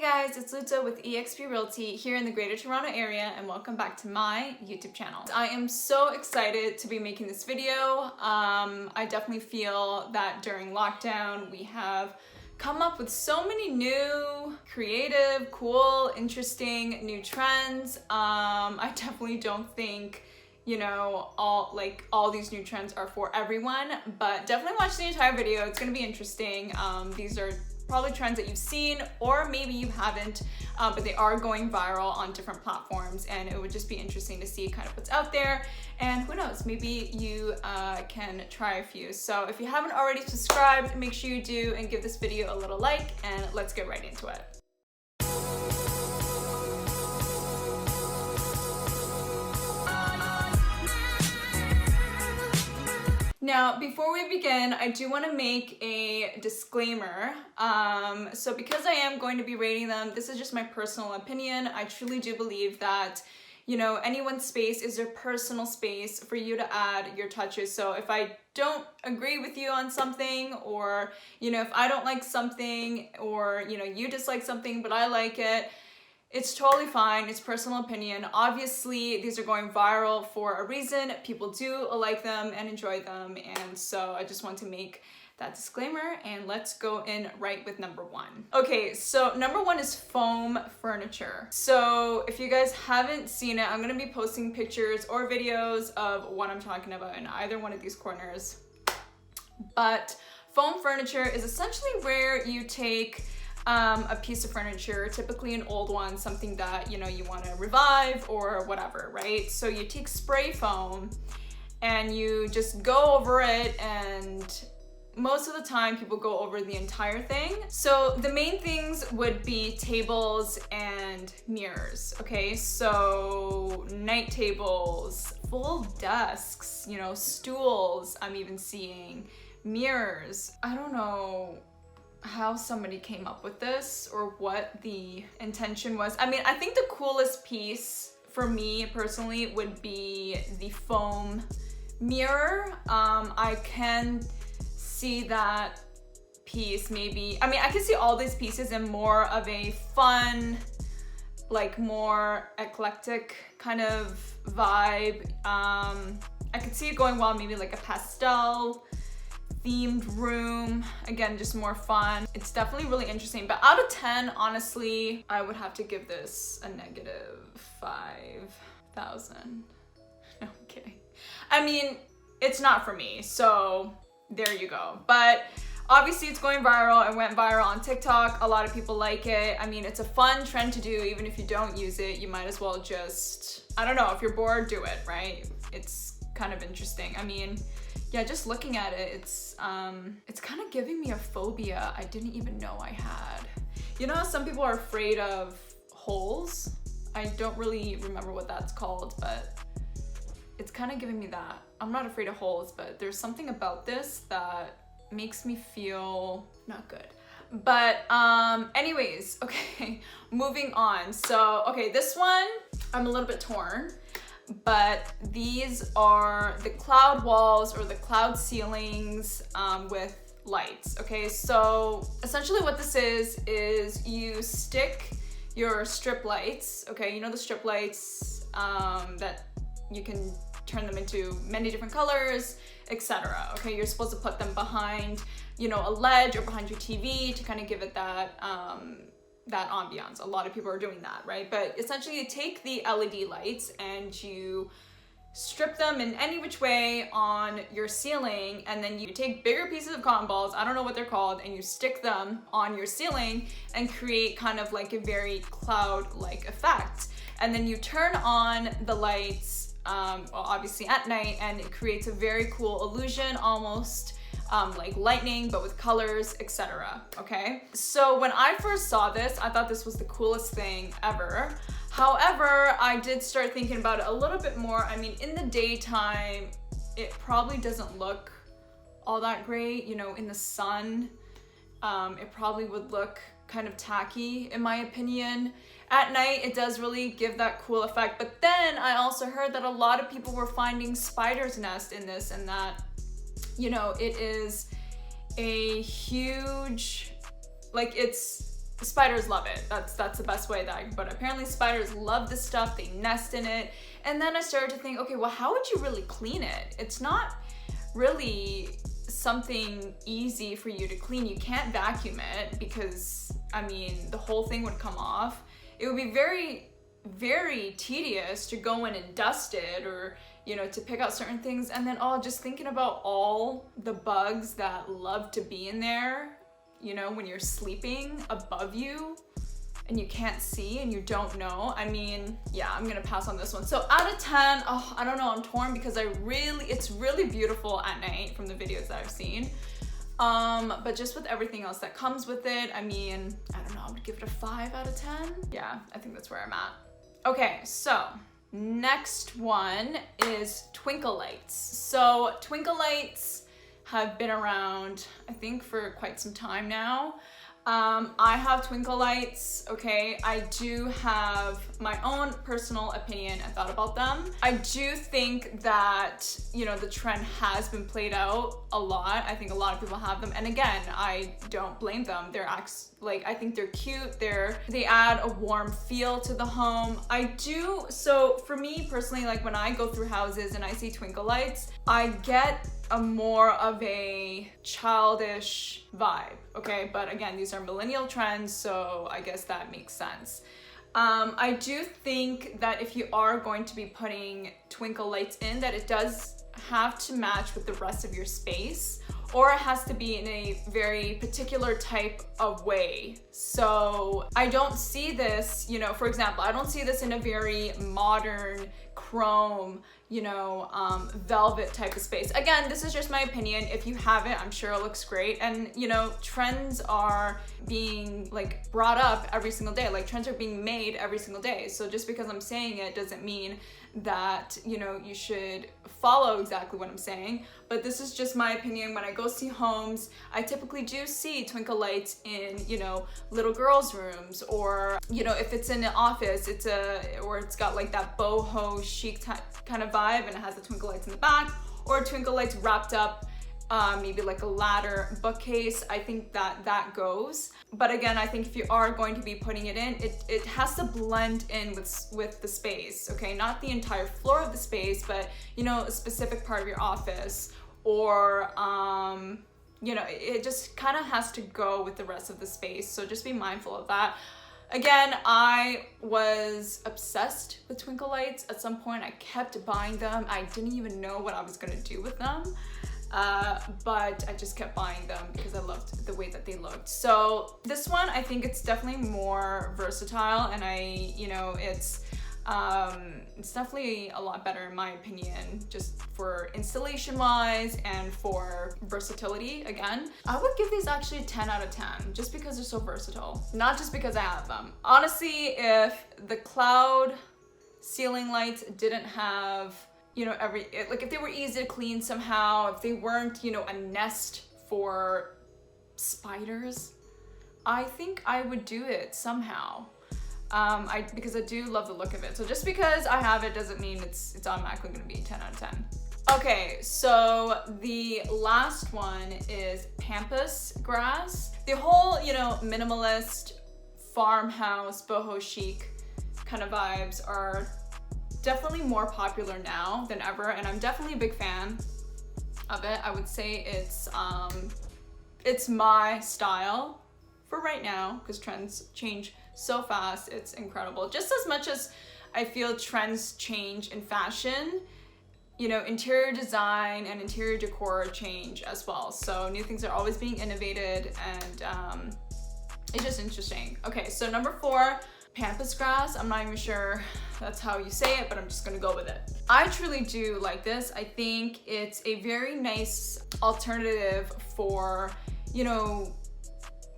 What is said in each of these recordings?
guys, it's Luta with eXp Realty here in the Greater Toronto area, and welcome back to my YouTube channel. I am so excited to be making this video. I definitely feel that during lockdown we have come up with so many new, creative, cool, interesting new trends. I definitely don't think, you know, all these new trends are for everyone, but definitely watch the entire video. It's gonna be interesting. These are probably trends that you've seen, or maybe you haven't, but they are going viral on different platforms, and it would just be interesting to see kind of what's out there, and who knows, maybe you can try a few. So if you haven't already subscribed, make sure you do and give this video a little like, and let's get right into it. Now, before we begin, I do want to make a disclaimer. So because I am going to be rating them, this is just my personal opinion. I truly do believe that, you know, anyone's space is their personal space for you to add your touches. So if I don't agree with you on something, or, you know, if I don't like something, or, you know, you dislike something, but I like it, it's totally fine. It's personal opinion. Obviously, these are going viral for a reason. People do like them and enjoy them. And so I just want to make that disclaimer, and let's go in right with number one. Okay, so number one is foam furniture. So if you guys haven't seen it, I'm gonna be posting pictures or videos of what I'm talking about in either one of these corners. But foam furniture is essentially where you take a piece of furniture, typically an old one, something that, you know, you want to revive or whatever, right? So you take spray foam and you just go over it, and most of the time people go over the entire thing. So the main things would be tables and mirrors, okay? So night tables, full desks, you know, stools, I'm even seeing, mirrors. I don't know how somebody came up with this or what the intention was. I mean, I think the coolest piece for me personally would be the foam mirror. I can see that piece maybe, I mean, I can see all these pieces in more of a fun, like more eclectic kind of vibe. I could see it going well, maybe like a pastel themed room, again, just more fun. It's definitely really interesting, but out of 10, honestly, I would have to give this a negative 5,000. No, I'm kidding. I mean, it's not for me, so there you go. But obviously it's going viral. It went viral on TikTok. A lot of people like it. I mean, it's a fun trend to do. Even if you don't use it, you might as well just, I don't know, if you're bored, do it, right? It's kind of interesting. I mean, yeah, just looking at it, it's kind of giving me a phobia I didn't even know I had. You know how some people are afraid of holes? I don't really remember what that's called, but it's kind of giving me that. I'm not afraid of holes, but there's something about this that makes me feel not good. But anyways, okay, moving on. So, okay, this one, I'm a little bit torn. But these are the cloud walls or the cloud ceilings with lights, okay? So essentially what this is you stick your strip lights, okay? You know the strip lights that you can turn them into many different colors, etc. Okay, you're supposed to put them behind, you know, a ledge or behind your TV to kind of give it that that ambiance. A lot of people are doing that, right? But essentially you take the LED lights and you strip them in any which way on your ceiling, and then you take bigger pieces of cotton balls, I don't know what they're called, and you stick them on your ceiling and create kind of like a very cloud-like effect. And then you turn on the lights, well, obviously at night, and it creates a very cool illusion, almost like lightning, but with colors, etc. Okay, so when I first saw this, I thought this was the coolest thing ever. However, I did start thinking about it a little bit more. I mean, in the daytime, it probably doesn't look all that great. You know, in the sun, it probably would look kind of tacky, in my opinion. At night, it does really give that cool effect. But then I also heard that a lot of people were finding spider's nest in this, and that, you know, it is a huge, like, it's spiders love it. That's the best way that I can put it. Apparently spiders love this stuff, they nest in it. And then I started to think, okay, well, how would you really clean it? It's not really something easy for you to clean. You can't vacuum it because, I mean, the whole thing would come off. It would be very, very tedious to go in and dust it, or, you know, to pick out certain things. And then, just thinking about all the bugs that love to be in there, you know, when you're sleeping above you and you can't see and you don't know. I mean, yeah, I'm gonna pass on this one. So out of 10, I don't know, I'm torn because it's really beautiful at night from the videos that I've seen. But just with everything else that comes with it, I mean, I don't know, I would give it a 5 out of 10. Yeah, I think that's where I'm at. Okay, so next one is twinkle lights. So twinkle lights have been around, I think, for quite some time now. I have twinkle lights, okay? I do have my own personal opinion and thought about them. I do think that, you know, the trend has been played out a lot. I think a lot of people have them. And again, I don't blame them. I think they're cute. They add a warm feel to the home. So for me personally, like when I go through houses and I see twinkle lights, I get a more of a childish vibe, okay? But again, these are millennial trends, so I guess that makes sense. I do think that if you are going to be putting twinkle lights in, that it does have to match with the rest of your space, or it has to be in a very particular type of way. So I don't see this, you know, for example, I don't see this in a very modern chrome, you know, velvet type of space. Again, this is just my opinion. If you have it, I'm sure it looks great. And, you know, trends are being like brought up every single day. Like trends are being made every single day. So just because I'm saying it doesn't mean that, you know, you should follow exactly what I'm saying. But this is just my opinion. When I go see homes, I typically do see twinkle lights in, you know, little girls' rooms, or, you know, if it's in an office, it's got like that boho chic kind of vibe, and it has the twinkle lights in the back, or twinkle lights wrapped up, maybe like a ladder bookcase. I think that goes. But again, I think if you are going to be putting it in, it has to blend in with the space, okay? Not the entire floor of the space, but, you know, a specific part of your office, or, you know, it just kind of has to go with the rest of the space. So just be mindful of that. Again, I was obsessed with twinkle lights. At some point, I kept buying them. I didn't even know what I was gonna do with them. But I just kept buying them because I loved the way that they looked. So this one, I think it's definitely more versatile, and it's definitely a lot better in my opinion, just for installation wise and for versatility. Again, I would give these actually a 10 out of 10 just because they're so versatile, not just because I have them. Honestly, if the cloud ceiling lights didn't have, you know, if they were easy to clean somehow, if they weren't, you know, a nest for spiders, I think I would do it somehow. Because I do love the look of it. So just because I have it doesn't mean it's automatically gonna be 10 out of 10. Okay, so the last one is pampas grass. The whole, you know, minimalist, farmhouse, boho chic kind of vibes are definitely more popular now than ever, and I'm definitely a big fan of it. I would say it's my style for right now, because trends change so fast. It's incredible. Just as much as I feel trends change in fashion, you know, interior design and interior decor change as well. So new things are always being innovated, and it's just interesting. Okay, so number 4, pampas grass. I'm not even sure that's how you say it, but I'm just gonna go with it. I truly do like this. I think it's a very nice alternative for, you know,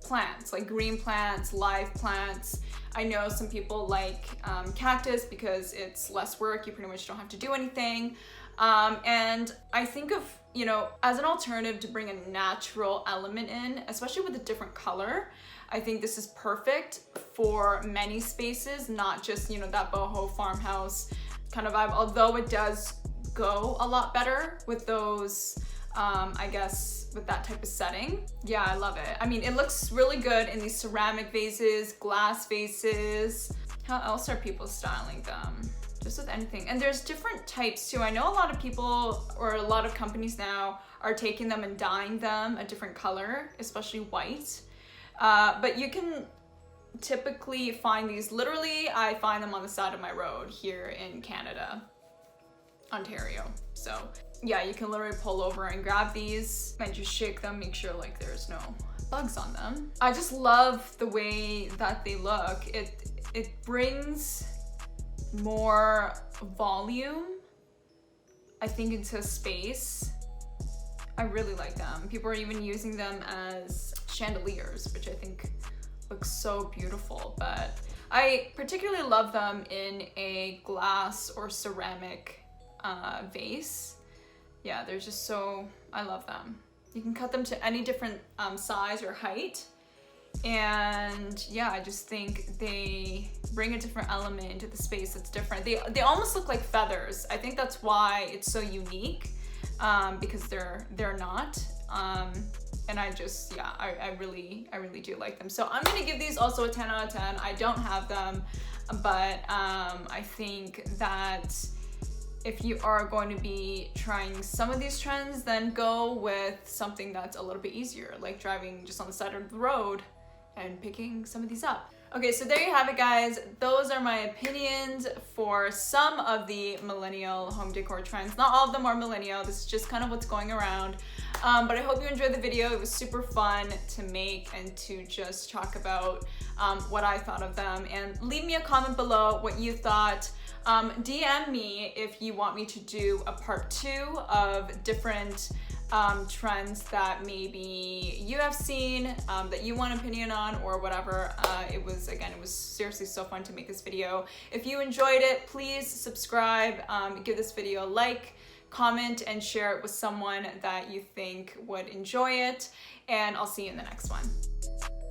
plants, like green plants, live plants. I know some people like cactus because it's less work. You pretty much don't have to do anything. And I think of, you know, as an alternative to bring a natural element in, especially with a different color. I think this is perfect for many spaces, not just, you know, that boho farmhouse kind of vibe, although it does go a lot better with those I guess with that type of setting. Yeah, I love it. I mean, it looks really good in these ceramic vases, glass vases. How else are people styling them? Just with anything. And there's different types too. I know a lot of people, or a lot of companies now, are taking them and dyeing them a different color, especially white. But you can typically find these, literally, I find them on the side of my road here in Canada, Ontario. So yeah, you can literally pull over and grab these and just shake them, make sure like there's no bugs on them. I just love the way that they look. It brings more volume, I think, into space. I really like them. People are even using them as chandeliers, which I think looks so beautiful, but I particularly love them in a glass or ceramic vase. Yeah, they're just so, I love them. You can cut them to any different size or height. And yeah, I just think they bring a different element into the space that's different. They almost look like feathers. I think that's why it's so unique, because they're not. And I just, yeah, I really do like them. So I'm gonna give these also a 10 out of 10. I don't have them, but I think that if you are going to be trying some of these trends, then go with something that's a little bit easier, like driving just on the side of the road and picking some of these up. Okay, so there you have it, guys. Those are my opinions for some of the millennial home decor trends. Not all of them are millennial. This is just kind of what's going around. But I hope you enjoyed the video. It was super fun to make and to just talk about what I thought of them. And leave me a comment below what you thought. DM me if you want me to do a part 2 of different trends that maybe you have seen, that you want an opinion on, or whatever. It was seriously so fun to make this video. If you enjoyed it, please subscribe, give this video a like, comment, and share it with someone that you think would enjoy it, and I'll see you in the next one.